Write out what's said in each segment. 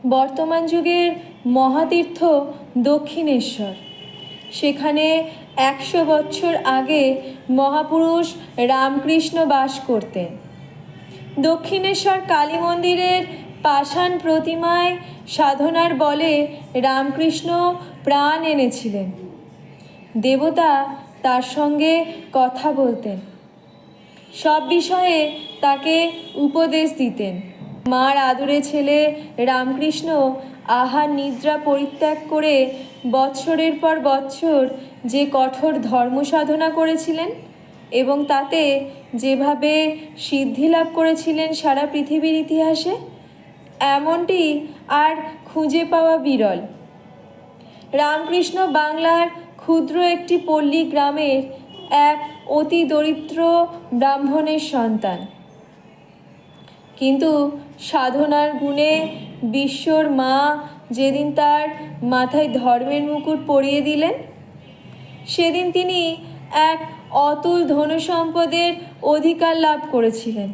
বর্তমান যুগের মহাতীর্থ দক্ষিণেশ্বর। সেখানে 100 বছর আগে মহাপুরুষ রামকৃষ্ণ বাস করতেন। দক্ষিণেশ্বর কালী মন্দিরের পাষাণ প্রতিমায় সাধনার বলে রামকৃষ্ণ প্রাণ এনেছিলেন। দেবতা তার সঙ্গে কথা বলতেন, সব বিষয়ে তাকে উপদেশ দিতেন। মার আদরে ছেলে রামকৃষ্ণ আহার নিদ্রা পরিত্যাগ করে বৎসরের পর বৎসর যে কঠোর ধর্ম সাধনা করেছিলেন এবং তাতে যেভাবে সিদ্ধি লাভ করেছিলেন সারা পৃথিবীর ইতিহাসে, এমনটি আর খুঁজে পাওয়া বিরল। রামকৃষ্ণ বাংলার ক্ষুদ্র একটি পল্লী গ্রামের এক অতি দরিদ্র ব্রাহ্মণের সন্তান, কিন্তু সাধনার গুণে বিশ্বর মা যেদিন তার মাথায় ধর্মের মুকুট পরিয়ে দিলেন, সেদিন তিনি এক অতুল ধনসম্পদের অধিকার লাভ করেছিলেন।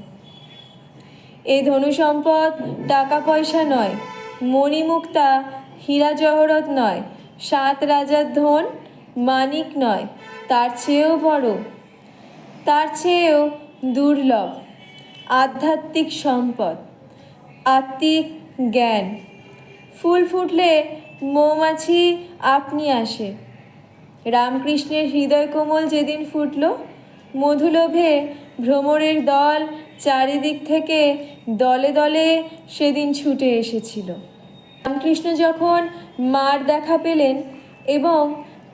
এই ধনসম্পদ টাকা পয়সা নয়, মণিমুক্তা হীরা জহরত নয়, 7 রাজার ধন মানিক নয়, তার চেয়েও বড়, তার চেয়েও দুর্লভ আধ্যাত্মিক সম্পদ, আত্মিক জ্ঞান। ফুল ফুটলে মৌমাছি আপনি আসে। রামকৃষ্ণের হৃদয় কোমল যেদিন ফুটল, মধুলোভে ভ্রমরের দল চারিদিক থেকে দলে দলে সেদিন ছুটে এসেছিল। রামকৃষ্ণ যখন মার দেখা পেলেন এবং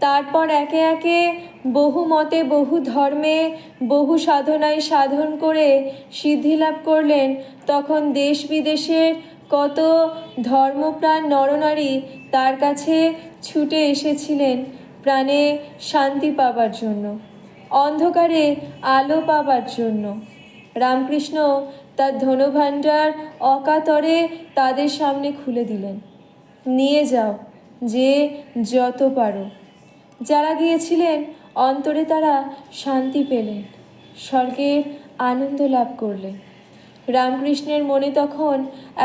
তারপর একে একে বহু মতে বহু ধর্মে বহু সাধনায় সাধন করে সিদ্ধি লাভ করলেন, তখন দেশ বিদেশের কত ধর্মপ্রাণ নরনারী তার কাছে ছুটে এসেছিলেন প্রাণে শান্তি পাবার জন্য, অন্ধকারে আলো পাবার জন্য। রামকৃষ্ণ তার ধনভাণ্ডার অকাতরে তাদের সামনে খুলে দিলেন। নিয়ে যাও, যে যত পারো। যারা গিয়েছিলেন অন্তরে তারা শান্তি পেলেন, স্বর্গের আনন্দ লাভ করলেন। রামকৃষ্ণের মনে তখন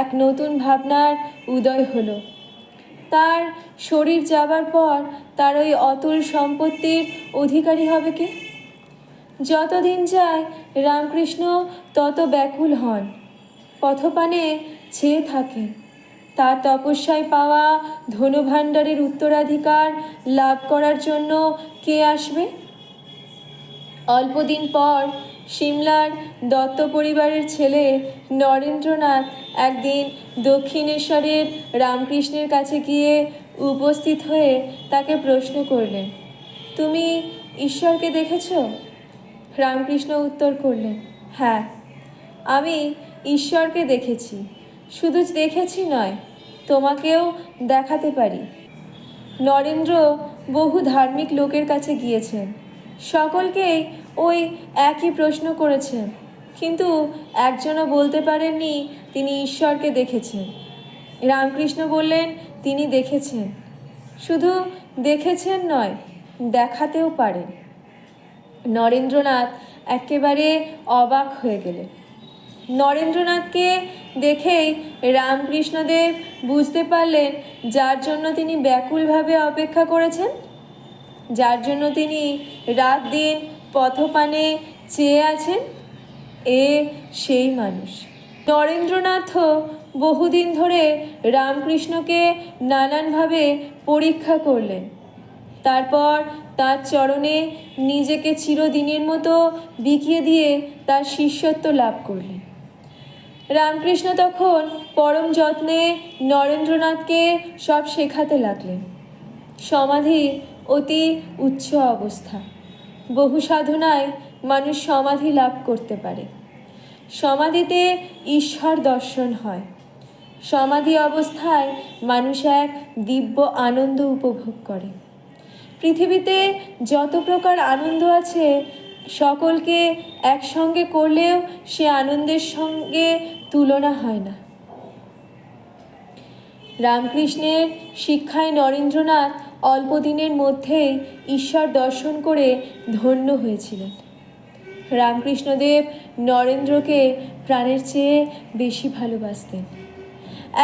এক নতুন ভাবনার উদয় হলো। তার শরীর যাবার পর তার ওই অতুল সম্পত্তির অধিকারী হবে কে? যতদিন যায় রামকৃষ্ণ তত ব্যাকুল হন, পথপানে চেয়ে থাকেন তার তপস্যায় পাওয়া ধনভাণ্ডারের উত্তরাধিকার লাভ করার জন্য কে আসবে। অল্পদিন পর সিমলার দত্ত পরিবারের ছেলে নরেন্দ্রনাথ একদিন দক্ষিণেশ্বরের রামকৃষ্ণের কাছে গিয়ে উপস্থিত হয়ে তাকে প্রশ্ন করলেন, তুমি ঈশ্বরকে দেখেছ? রামকৃষ্ণ উত্তর করলেন, হ্যাঁ, আমি ঈশ্বরকে দেখেছি। শুধু দেখেছি নয়, তোমাকেও দেখাতে পারি। নরেন্দ্র বহু ধার্মিক লোকের কাছে গিয়েছেন, সকলকেই ওই একই প্রশ্ন করেছেন, কিন্তু একজনও বলতে পারেননি তিনি ঈশ্বরকে দেখেছেন। রামকৃষ্ণ বললেন, তিনি দেখেছেন, শুধু দেখেছেন নয়, দেখাতেও পারেন। নরেন্দ্রনাথ একেবারে অবাক হয়ে গেলেন। নরেন্দ্রনাথকে দেখেই রামকৃষ্ণদেব বুঝতে পারলেন যার জন্য তিনি ব্যাকুলভাবে অপেক্ষা করেছেন, যার জন্য তিনি রাত দিন পথপানে চেয়ে আছেন, এ সেই মানুষ। নরেন্দ্রনাথও বহুদিন ধরে রামকৃষ্ণকে নানানভাবে পরীক্ষা করলেন, তারপর তার চরণে নিজেকে চিরদিনের মতো বিকিয়ে দিয়ে তার শিষ্যত্ব লাভ করলেন। রামকৃষ্ণ তখন পরম যত্নে নরেন্দ্রনাথকে সব শেখাতে লাগলেন। সমাধি অতি উচ্চ অবস্থা। বহু সাধনায় মানুষ সমাধি লাভ করতে পারে। সমাধিতে ঈশ্বর দর্শন হয়। সমাধি অবস্থায় মানুষ এক দিব্য আনন্দ উপভোগ করে। পৃথিবীতে যত প্রকার আনন্দ আছে, সকলকে একসঙ্গে করলেও সে আনন্দের সঙ্গে তুলনা হয় না। রামকৃষ্ণের শিক্ষায় নরেন্দ্রনাথ অল্প দিনের মধ্যেই ঈশ্বর দর্শন করে ধন্য হয়েছিলেন। রামকৃষ্ণদেব নরেন্দ্রকে প্রাণের চেয়ে বেশি ভালোবাসতেন।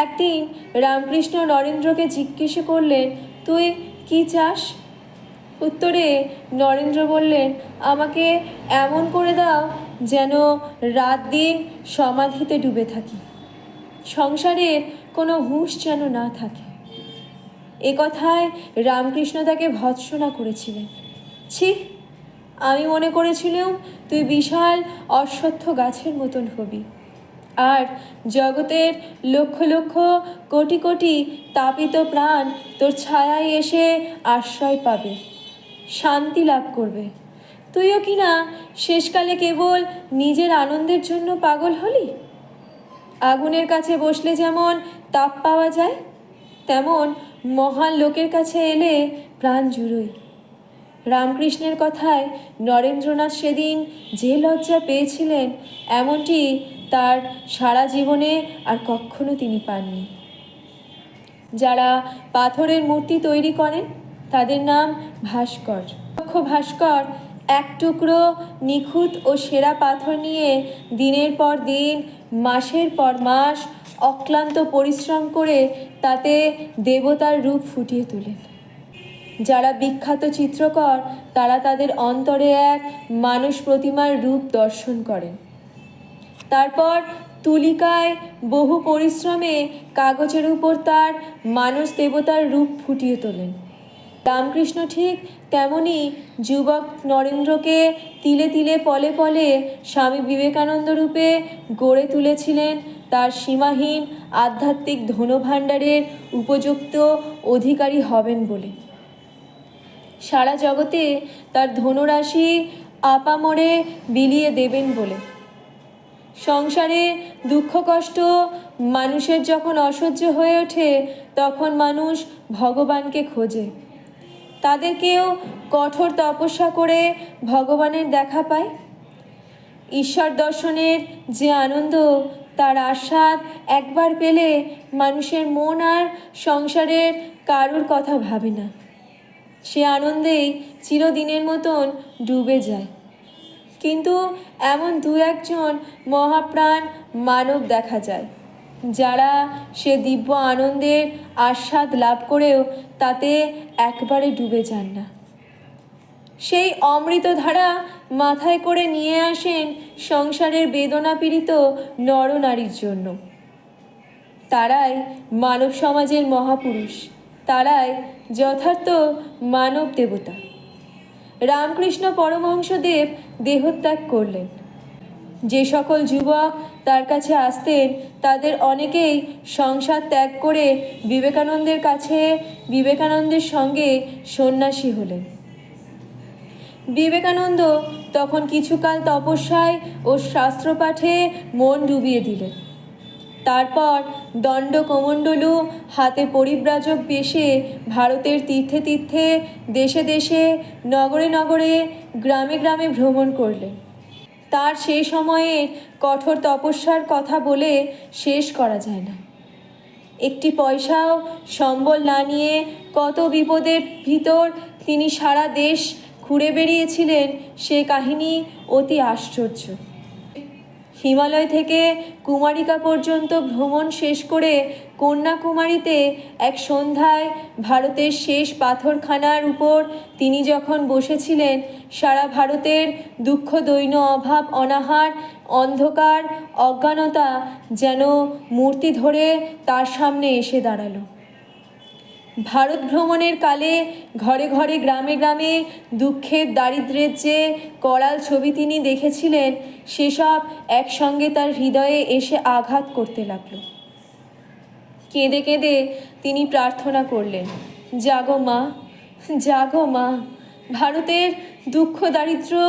একদিন রামকৃষ্ণ নরেন্দ্রকে জিজ্ঞেস করলেন, তুই কি চাস? উত্তরে নরেন্দ্র বললেন, আমাকে এমন করে দাও যেন রাত দিন সমাধিতে ডুবে থাকি, সংসারের কোনো হুঁশ যেন না থাকে। এ কথায় রামকৃষ্ণ তাকে ভৎসনা করেছিলেন। ছি, আমি মনে করেছিলাম তুই বিশাল অশ্বত্থ গাছের মতন হবি, আর জগতের লক্ষ লক্ষ কোটি কোটি তাপিত প্রাণ তোর ছায়ায় এসে আশ্রয় পাবে, শান্তি লাভ করবে। তুইও কি না শেষকালে কেবল নিজের আনন্দের জন্য পাগল হলি? আগুনের কাছে বসলে যেমন তাপ পাওয়া যায়, তেমন মহান লোকের কাছে এলে প্রাণ জুড়োয়। রামকৃষ্ণের কথায় নরেন্দ্রনাথ সেদিন যে লজ্জা পেয়েছিলেন, এমনটি তার সারা জীবনে আর কখনো তিনি পাননি। যারা পাথরের মূর্তি তৈরি করেন তাদের নাম ভাস্কর। ভাস্কর এক টুকরো নিখুঁত ও সেরা পাথর নিয়ে দিনের পর দিন, মাসের পর মাস অক্লান্ত পরিশ্রম করে তাতে দেবতার রূপ ফুটিয়ে তোলেন। যারা বিখ্যাত চিত্রকর তারা তাদের অন্তরে এক মানস প্রতিমার রূপ দর্শন করেন, তারপর তুলিকায় বহু পরিশ্রমে কাগজের উপর তার মানস দেবতার রূপ ফুটিয়ে তোলেন। রামকৃষ্ণ ঠিক তেমনি যুবক নরেন্দ্রকে তিলে তিলে পলে পলে স্বামী বিবেকানন্দ রূপে গড়ে তুলেছিলেন তার সীমাহীন আধ্যাত্মিক ধনভাণ্ডারের উপযুক্ত অধিকারী হবেন বলে। সারা জগতে তার ধনরাশি আপামরে বিলিয়ে দেবেন বলে। সংসারে দুঃখ কষ্ট মানুষের যখন অসহ্য হয়ে ওঠে, তখন মানুষ ভগবানকে খোঁজে। তাদেরকেও কঠোর তপস্যা করে ভগবানের দেখা পায়। ঈশ্বর দর্শনের যে আনন্দ, তার আস্বাদ একবার পেলে মানুষের মন আর সংসারের কারুর কথা ভাবে না, সে আনন্দেই চিরদিনের মতন ডুবে যায়। কিন্তু এমন দু একজন মহাপ্রাণ মানব দেখা যায়, যারা সে দিব্য আনন্দের আস্বাদ লাভ করেও তাতে একবারে ডুবে যান না। সেই অমৃতধারা মাথায় করে নিয়ে আসেন সংসারের বেদনা পীড়িত নরনারীর জন্য। তারাই মানব সমাজের মহাপুরুষ, তারাই যথার্থ মানব দেবতা। রামকৃষ্ণ পরমহংসদেব দেহত্যাগ করলেন। যে সকল যুবক তার কাছে আসতেন তাদের অনেকেই সংসার ত্যাগ করে বিবেকানন্দের কাছে, বিবেকানন্দের সঙ্গে সন্ন্যাসী হলেন। বিবেকানন্দ তখন কিছুকাল তপস্যায় ও শাস্ত্রপাঠে মন ডুবিয়ে দিলেন। তারপর দণ্ড কমণ্ডলু হাতে পরিব্রাজক বেশে ভারতের তীর্থে তীর্থে, দেশে দেশে, নগরে নগরে, গ্রামে গ্রামে ভ্রমণ করলেন। তার সেই সময়ের কঠোর তপস্যার কথা বলে শেষ করা যায় না। একটি পয়সাও সম্বল না নিয়ে কত বিপদের ভিতর তিনি সারা দেশ ঘুরে বেরিয়েছিলেন, সে কাহিনী অতি আশ্চর্য। হিমালয় থেকে কুমারিকা পর্যন্ত ভ্রমণ শেষ করে কন্যাকুমারীতে এক সন্ধ্যায় ভারতের শেষ পাথরখানার উপর তিনি যখন বসেছিলেন, সারা ভারতের দুঃখ দৈন্য অভাব অনাহার অন্ধকার অজ্ঞানতা যেন মূর্তি ধরে তার সামনে এসে দাঁড়ালো। ভারত ভ্রমণের কালে ঘরে ঘরে গ্রামে গ্রামে দুঃখের দারিদ্র্যের যে করাল ছবি তিনি দেখেছিলেন, সেসব একসঙ্গে তার হৃদয়ে এসে আঘাত করতে লাগলো। কেঁদে কেঁদে তিনি প্রার্থনা করলেন, জাগো মা, জাগো মা, ভারতের দুঃখ দারিদ্র্য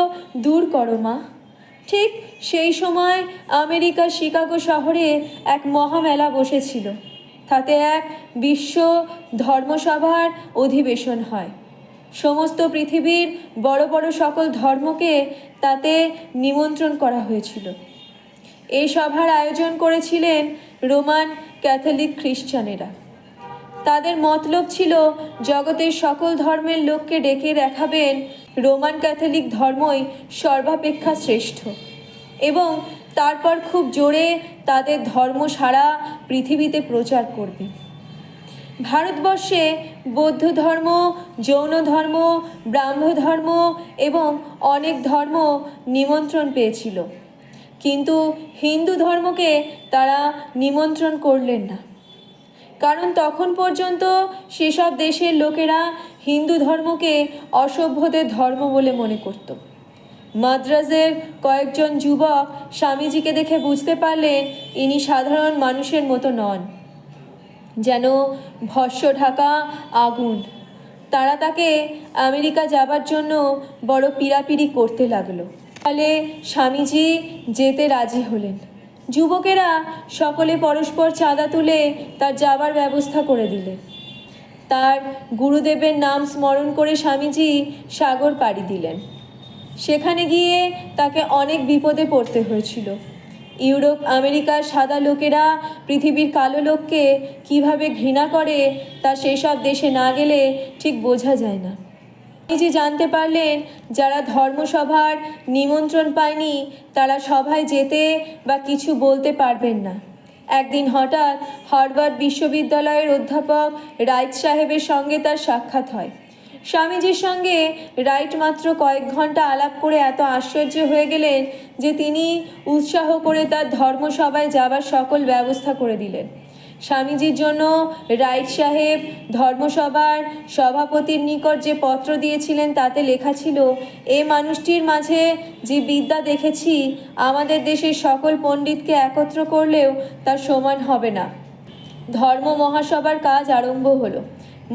দূর করো মা। ঠিক সেই সময় আমেরিকার শিকাগো শহরে এক মহামেলা বসেছিল। তাতে এক বিশ্ব ধর্মসভার অধিবেশন হয়। সমস্ত পৃথিবীর বড় বড় সকল ধর্মকে তাতে নিমন্ত্রণ করা হয়েছিল। এই সভার আয়োজন করেছিলেন রোমান ক্যাথলিক খ্রিস্টানেরা। তাদের মতলব ছিল জগতের সকল ধর্মের লোককে ডেকে দেখাবেন রোমান ক্যাথলিক ধর্মই সর্বাপেক্ষা শ্রেষ্ঠ, এবং তারপর খুব জোরে তাদের ধর্ম সারা পৃথিবীতে প্রচার করবে। ভারতবর্ষে বৌদ্ধ ধর্ম, জৈন ধর্ম, ব্রাহ্ম ধর্ম এবং অনেক ধর্ম নিমন্ত্রণ পেয়েছিল, কিন্তু হিন্দু ধর্মকে তারা নিমন্ত্রণ করলেন না, কারণ তখন পর্যন্ত সেসব দেশের লোকেরা হিন্দু ধর্মকে অসভ্যদের ধর্ম বলে মনে করত। মাদ্রাজের কয়েকজন যুবক স্বামীজিকে দেখে বুঝতে পারলেন ইনি সাধারণ মানুষের মতো নন, যেন ভস্য ঢাকা আগুন। তারা তাকে আমেরিকা যাবার জন্য বড় পীড়াপিড়ি করতে লাগলো। ফলে স্বামীজি যেতে রাজি হলেন। যুবকেরা সকলে পরস্পর চাঁদা তুলে তার যাবার ব্যবস্থা করে দিলেন। তার গুরুদেবের নাম স্মরণ করে স্বামীজি সাগর পাড়ি দিলেন। সেখানে গিয়ে তাকে অনেক বিপদে পড়তে হয়েছিল। ইউরোপ আমেরিকার সাদা লোকেরা পৃথিবীর কালো লোককে কিভাবে ঘৃণা করে তা সেসব দেশে না গেলে ঠিক বোঝা যায় না। স্বামীজি জানতে পারলেন যারা ধর্মসভার নিমন্ত্রণ পায়নি তারা সভায় যেতে বা কিছু বলতে পারবেন না। একদিন হঠাৎ হার্ভার্ড বিশ্ববিদ্যালয়ের অধ্যাপক রাইট সাহেবের সঙ্গে তার সাক্ষাৎ হয়। স্বামীজির সঙ্গে রাইট মাত্র কয়েক ঘন্টা আলাপ করে এত আশ্চর্য হয়ে গেলেন যে তিনি উৎসাহ করে তার ধর্মসভায় যাবার সকল ব্যবস্থা করে দিলেন। স্বামীজির জন্য রাইট সাহেব ধর্মসভার সভাপতির নিকট যে পত্র দিয়েছিলেন তাতে লেখা ছিল, এ মানুষটির মাঝে যে বিদ্যা দেখেছি আমাদের দেশের সকল পণ্ডিতকে একত্র করলেও তার সমান হবে না। ধর্ম মহাসভার কাজ আরম্ভ হলো।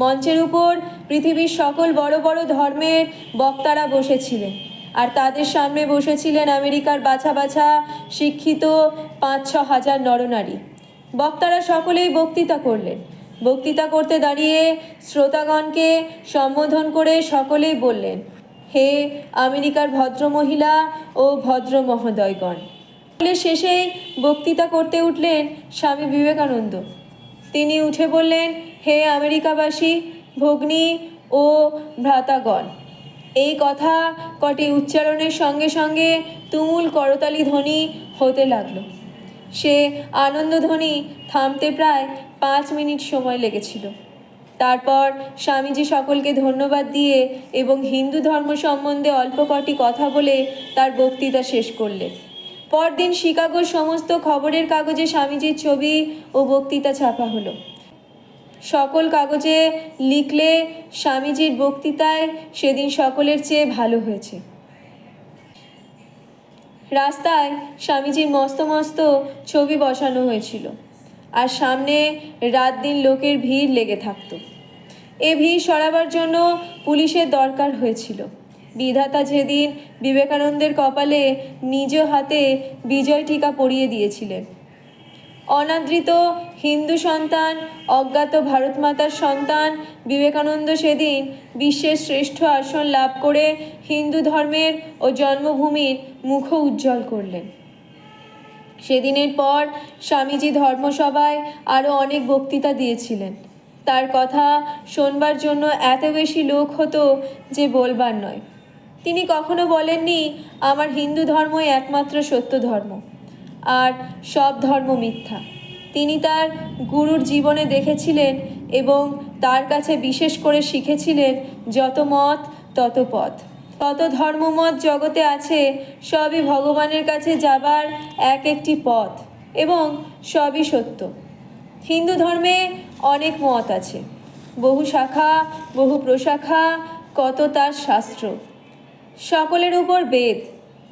মঞ্চের উপর পৃথিবীর সকল বড় বড় ধর্মের বক্তারা বসেছিলেন, আর তাদের সামনে বসেছিলেন আমেরিকার বাছা বাছা শিক্ষিত 5-6 হাজার নরনারী। বক্তারা সকলেই বক্তৃতা করলেন। বক্তৃতা করতে দাঁড়িয়ে শ্রোতাগণকে সম্বোধন করে সকলেই বললেন, হে আমেরিকার ভদ্রমহিলা ও ভদ্র মহোদয়গণ। শেষেই বক্তৃতা করতে উঠলেন স্বামী বিবেকানন্দ। তিনি উঠে বললেন, হে আমেরিকাবাসী ভগ্নী ও ভ্রাতাগণ। এই কথা কটি উচ্চারণের সঙ্গে সঙ্গে তুমুল করতালি ধ্বনি হতে লাগলো। সে আনন্দধ্বনি থামতে প্রায় 5 মিনিট সময় লেগেছিল। তারপর স্বামীজি সকলকে ধন্যবাদ দিয়ে এবং হিন্দু ধর্ম সম্বন্ধে অল্প কটি কথা বলে তার বক্তৃতা শেষ করলেন। পরদিন শিকাগোর সমস্ত খবরের কাগজে স্বামীজির ছবি ও বক্তৃতা ছাপা হলো। সকল কাগজে লিখলে স্বামীজির বক্তৃতায় সেদিন সকলের চেয়ে ভালো হয়েছে। রাস্তায় স্বামীজির মস্ত মস্ত ছবি বসানো হয়েছিল, আর সামনে রাত দিন লোকের ভিড় লেগে থাকত। এ ভিড় সরাবার জন্য পুলিশের দরকার হয়েছিল। বিধাতা যেদিন বিবেকানন্দের কপালে নিজ হাতে বিজয় টিকা পরিয়ে দিয়েছিলেন। অনাদৃত হিন্দু সন্তান, অজ্ঞাত ভারতমাতার সন্তান বিবেকানন্দ সেদিন বিশ্বের শ্রেষ্ঠ আসন লাভ করে হিন্দু ধর্মের ও জন্মভূমির মুখ উজ্জ্বল করলেন। সেদিনের পর স্বামীজি ধর্মসভায় আরও অনেক বক্তৃতা দিয়েছিলেন। তার কথা শোনবার জন্য এত বেশি লোক হতো যে বলবার নয়। তিনি কখনো বলেননি আমার হিন্দু ধর্মই একমাত্র সত্য ধর্ম, আর সব ধর্ম মিথ্যা। তিনি তার গুরুর জীবনে দেখেছিলেন এবং তার কাছে বিশেষ করে শিখেছিলেন, যত মত তত পথ। কত ধর্মমত জগতে আছে, সবই ভগবানের কাছে যাবার এক একটি পথ এবং সবই সত্য। হিন্দু ধর্মে অনেক মত আছে, বহু শাখা, বহু প্রশাখা, কত তার শাস্ত্র। সকলের উপর বেদ,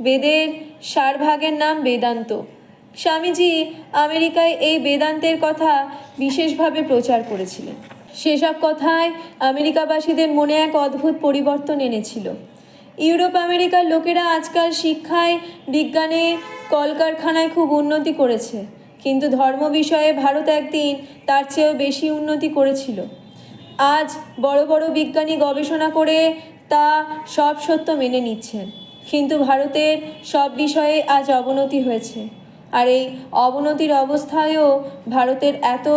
বেদের 4 ভাগের নাম বেদান্ত। স্বামীজি আমেরিকায় এই বেদান্তের কথা বিশেষভাবে প্রচার করেছিলেন। সেসব কথায় আমেরিকাবাসীদের মনে এক অদ্ভুত পরিবর্তন এনেছিল। ইউরোপ আমেরিকার লোকেরা আজকাল শিক্ষায়, বিজ্ঞানে, কলকারখানায় খুব উন্নতি করেছে, কিন্তু ধর্ম বিষয়ে ভারত একদিন তার চেয়েও বেশি উন্নতি করেছিল। আজ বড় বড় বিজ্ঞানী গবেষণা করে তা সব সত্য মেনে নিচ্ছেন, কিন্তু ভারতের সব বিষয়ে আজ অবনতি হয়েছে। আর এই অবনতির অবস্থায়ও ভারতের এত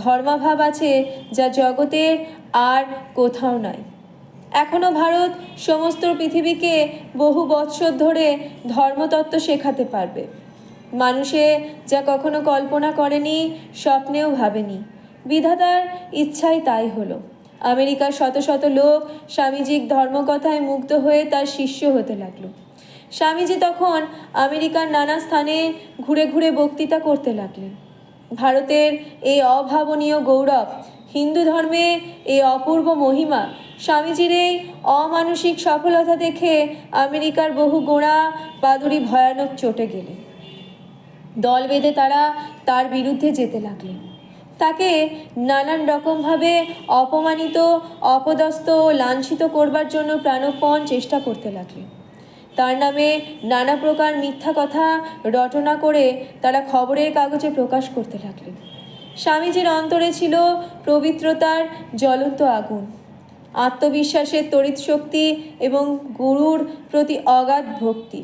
ধর্মাভাব আছে যা জগতের আর কোথাও নাই। এখনও ভারত সমস্ত পৃথিবীকে বহু বৎসর ধরে ধর্মতত্ত্ব শেখাতে পারবে। মানুষে যা কখনো কল্পনা করেনি, স্বপ্নেও ভাবেনি, বিধাতার ইচ্ছাই তাই হলো। আমেরিকার শত শত লোক স্বামীজির ধর্মকথায় মুগ্ধ হয়ে তার শিষ্য হতে লাগলো। স্বামীজি তখন আমেরিকার নানা স্থানে ঘুরে ঘুরে বক্তৃতা করতে লাগলেন। ভারতের এই অভাবনীয় গৌরব, হিন্দু ধর্মে এই অপূর্ব মহিমা, স্বামীজির এই অমানসিক সফলতা দেখে আমেরিকার বহু গোঁড়া পাদুরি ভয়ানক চটে গেলেন। দল বেঁধে তারা তার বিরুদ্ধে যেতে লাগলেন। তাকে নানান রকমভাবে অপমানিত, অপদস্থ ও লাঞ্ছিত করবার জন্য প্রাণপণ চেষ্টা করতে লাগলেন। তার নামে নানা প্রকার মিথ্যা কথা রটনা করে তারা খবরের কাগজে প্রকাশ করতে লাগলেন। স্বামীজির অন্তরে ছিল পবিত্রতার জ্বলন্ত আগুন, আত্মবিশ্বাসের তড়িৎ শক্তি এবং গুরুর প্রতি অগাধ ভক্তি।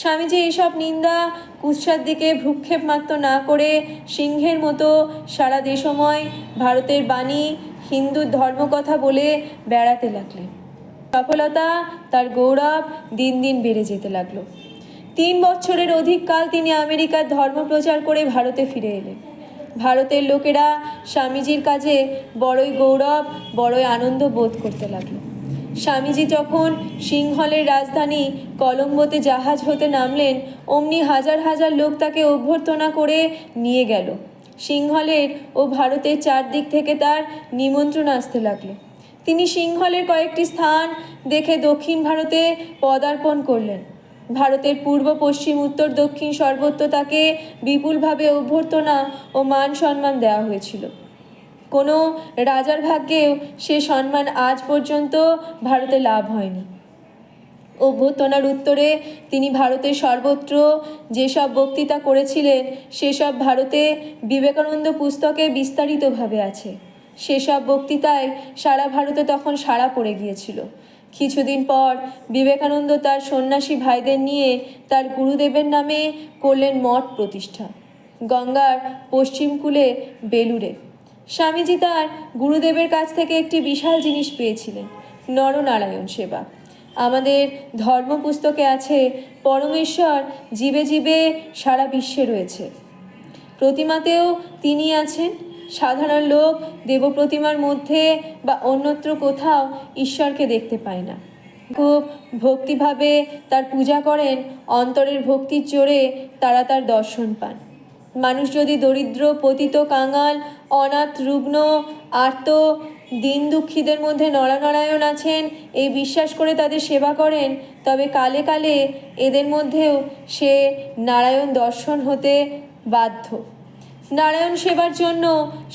স্বামীজি এইসব নিন্দা কুৎসার দিকে ভ্রুক্ষেপ মাত্র না করে সিংহের মতো সারা দেশময় ভারতের বাণী, হিন্দুর ধর্মকথা বলে বেড়াতে লাগলেন। সফলতা, তার গৌরব দিন দিন বেড়ে যেতে লাগলো। 3 বছরের অধিক কাল তিনি আমেরিকার ধর্ম প্রচার করে ভারতে ফিরে এলেন। ভারতের লোকেরা স্বামীজির কাজে বড়ই গৌরব, বড়ই আনন্দ বোধ করতে লাগলো। স্বামীজি যখন সিংহলের রাজধানী কলম্বোতে জাহাজ হতে নামলেন, অমনি হাজার হাজার লোক তাকে অভ্যর্থনা করে নিয়ে গেল। সিংহলের ও ভারতের চারদিক থেকে তার নিমন্ত্রণ আসতে লাগলো। তিনি সিংহলের কয়েকটি স্থান দেখে দক্ষিণ ভারতে পদার্পণ করলেন। ভারতের পূর্ব, পশ্চিম, উত্তর, দক্ষিণ সর্বত্র তাকে বিপুলভাবে অভ্যর্থনা ও মান সম্মান দেওয়া হয়েছিল। কোনো রাজার ভাগ্যেও সে সম্মান আজ পর্যন্ত ভারতে লাভ হয়নি। অভ্যর্থনার উত্তরে তিনি ভারতের সর্বত্র যেসব বক্তৃতা করেছিলেন সেসব ভারতে বিবেকানন্দ পুস্তকে বিস্তারিতভাবে আছে। সেসব বক্তৃতায় সারা ভারতে তখন সাড়া পড়ে গিয়েছিল। কিছুদিন পর বিবেকানন্দ তার সন্ন্যাসী ভাইদের নিয়ে তার গুরুদেবের নামে করলেন মঠ প্রতিষ্ঠা, গঙ্গার পশ্চিম কূলে বেলুড়ে। স্বামীজি তার গুরুদেবের কাছ থেকে একটি বিশাল জিনিস পেয়েছিলেন, নরনারায়ণ সেবা। আমাদের ধর্মপুস্তকে আছে, পরমেশ্বর জীবে জীবে সারা বিশ্বে রয়েছে। প্রতিমাতেও তিনি আছেন। সাধারণ লোক দেবপ্রতিমার মধ্যে বা অন্যত্র কোথাও ঈশ্বরকে দেখতে পায় না। খুব ভক্তিভাবে তার পূজা করেন, অন্তরের ভক্তির জোরে তারা তার দর্শন পান। মানুষ যদি দরিদ্র, পতিত, কাঙাল, অনাথ, রুগ্ন, আর্ত, দিন দুঃখীদের মধ্যে নরনারায়ণ আছেন এই বিশ্বাস করে তাদের সেবা করেন, তবে কালে কালে এদের মধ্যেও সে নারায়ণ দর্শন হতে বাধ্য। নারায়ণ সেবার জন্য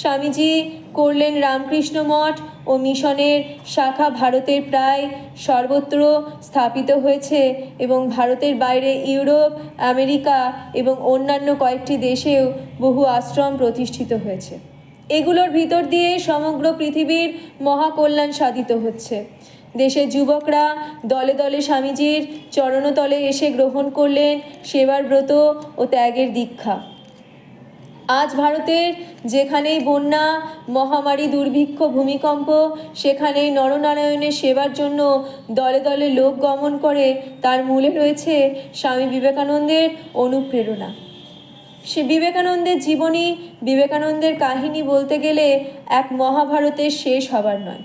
স্বামীজি করলেন রামকৃষ্ণ মঠ ও মিশনের শাখা ভারতের প্রায় সর্বত্র স্থাপিত হয়েছে এবং ভারতের বাইরে ইউরোপ, আমেরিকা এবং অন্যান্য কয়েকটি দেশেও বহু আশ্রম প্রতিষ্ঠিত হয়েছে। এগুলোর ভিতর দিয়ে সমগ্র পৃথিবীর মহাকল্যাণ সাধিত হচ্ছে। দেশের যুবকরা দলে দলে স্বামীজির চরণতলে এসে গ্রহণ করলেন সেবার ব্রত ও ত্যাগের দীক্ষা। আজ ভারতের যেখানেই বন্যা, মহামারী, দুর্ভিক্ষ, ভূমিকম্প, সেখানেই নরনারায়ণের সেবার জন্য দলে দলে লোক গমন করে। তার মূলে রয়েছে স্বামী বিবেকানন্দের অনুপ্রেরণা। সে বিবেকানন্দের জীবনী, বিবেকানন্দের কাহিনী বলতে গেলে এক মহাভারতের শেষ হবার নয়।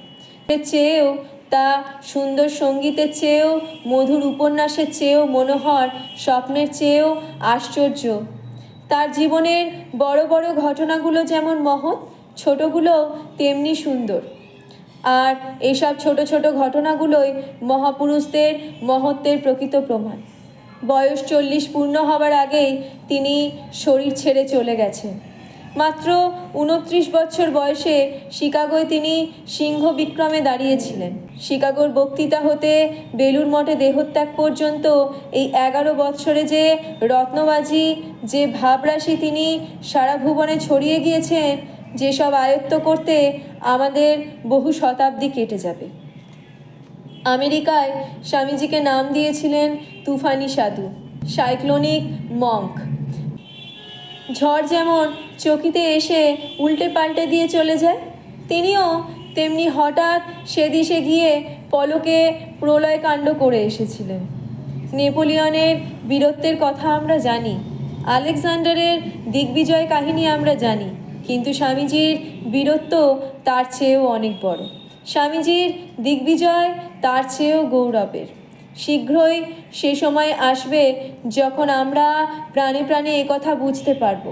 এর চেয়েও, তা সুন্দর সঙ্গীতের চেয়েও, মধুর উপন্যাসের চেয়েও মনোহর, স্বপ্নের চেয়েও আশ্চর্য। তার জীবনের বড় বড় ঘটনাগুলো যেমন মহৎ, ছোটগুলো তেমনি সুন্দর। আর এইসব ছোট ছোট ঘটনাগুলোই মহাপুরুষদের মহত্বের প্রকৃত প্রমাণ। বয়স 40 পূর্ণ হবার আগেই তিনি শরীর ছেড়ে চলে গেছেন। মাত্র 29 বছর বয়সে শিকাগোয় তিনি সিংহ বিক্রমে দাঁড়িয়েছিলেন। শিকাগোর বক্তৃতা হতে বেলুড় মঠে দেহত্যাগ পর্যন্ত এই 11 বৎসরে যে রত্নবাজি, যে ভাবরাশি তিনি সারা ভুবনে ছড়িয়ে গিয়েছেন, যেসব আয়ত্ত করতে আমাদের বহু শতাব্দী কেটে যাবে। আমেরিকায় স্বামীজিকে নাম দিয়েছিলেন তুফানি সাধু, সাইক্লোনিক মঙ্ক। ঝড় যেমন চকিতে এসে উল্টে পাল্টে দিয়ে চলে যায়, তিনিও তেমনি হঠাৎ সেদিশে গিয়ে পলকে প্রলয় কাণ্ড করে এসেছিলেন। নেপোলিয়নের বীরত্বের কথা আমরা জানি। আলেকজান্ডারের দিগ্বিজয় কাহিনী আমরা জানি, কিন্তু স্বামীজির বীরত্ব তার চেয়েও অনেক বড়। স্বামীজির দিগ্বিজয় তার চেয়েও গৌরবের। শীঘ্রই সে সময় আসবে যখন আমরা প্রাণে প্রাণে একথা বুঝতে পারব।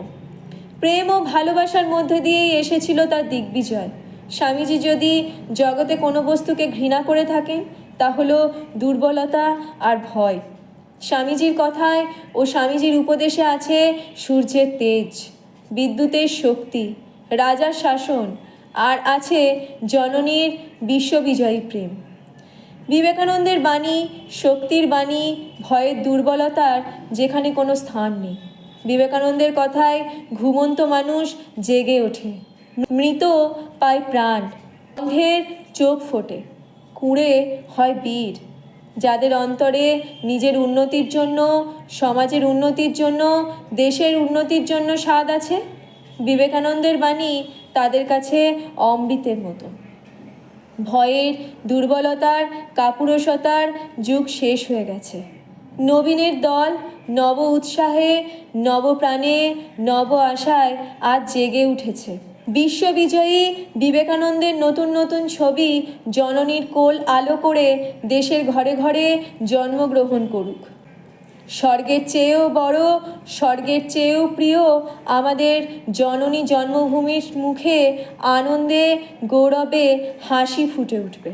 প্রেম ও ভালোবাসার মধ্যে দিয়েই এসেছিল তার দিগ্বিজয়। স্বামীজি যদি জগতে কোনো বস্তুকে ঘৃণা করে থাকেন, তা হলো দুর্বলতা আর ভয়। স্বামীজির কথায় ও স্বামীজির উপদেশে আছে সূর্যের তেজ, বিদ্যুতের শক্তি, রাজার শাসন, আর আছে জননীর বিশ্ববিজয়ী প্রেম। বিবেকানন্দের বাণী শক্তির বাণী, ভয়ের দুর্বলতার যেখানে কোনো স্থান নেই। বিবেকানন্দের কথায় ঘুমন্ত মানুষ জেগে ওঠে, মৃত পায় প্রাণ, অন্ধের চোখ ফোটে, কুঁড়ে হয় বীর। যাদের অন্তরে নিজের উন্নতির জন্য, সমাজের উন্নতির জন্য, দেশের উন্নতির জন্য স্বাদ আছে, বিবেকানন্দের বাণী তাদের কাছে অমৃতের মতো। ভয়ের, দুর্বলতার, কাপুরুষতার যুগ শেষ হয়ে গেছে। নবীনের দল নব উৎসাহে, নবপ্রাণে, নব আশায় আজ জেগে উঠেছে। বিশ্ববিজয়ী বিবেকানন্দের নতুন নতুন ছবি জননীর কোল আলো করে দেশের ঘরে ঘরে জন্মগ্রহণ করুক। স্বর্গের চেয়েও বড়, স্বর্গের চেয়েও প্রিয় আমাদের জননী জন্মভূমির মুখে আনন্দে গৌরবে হাসি ফুটে উঠবে।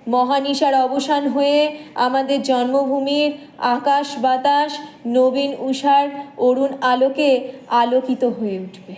মহানিশার অবসান হয়ে আমাদের জন্মভূমির আকাশ বাতাস নবীন উষার অরুণ আলোকে আলোকিত হয়ে উঠবে।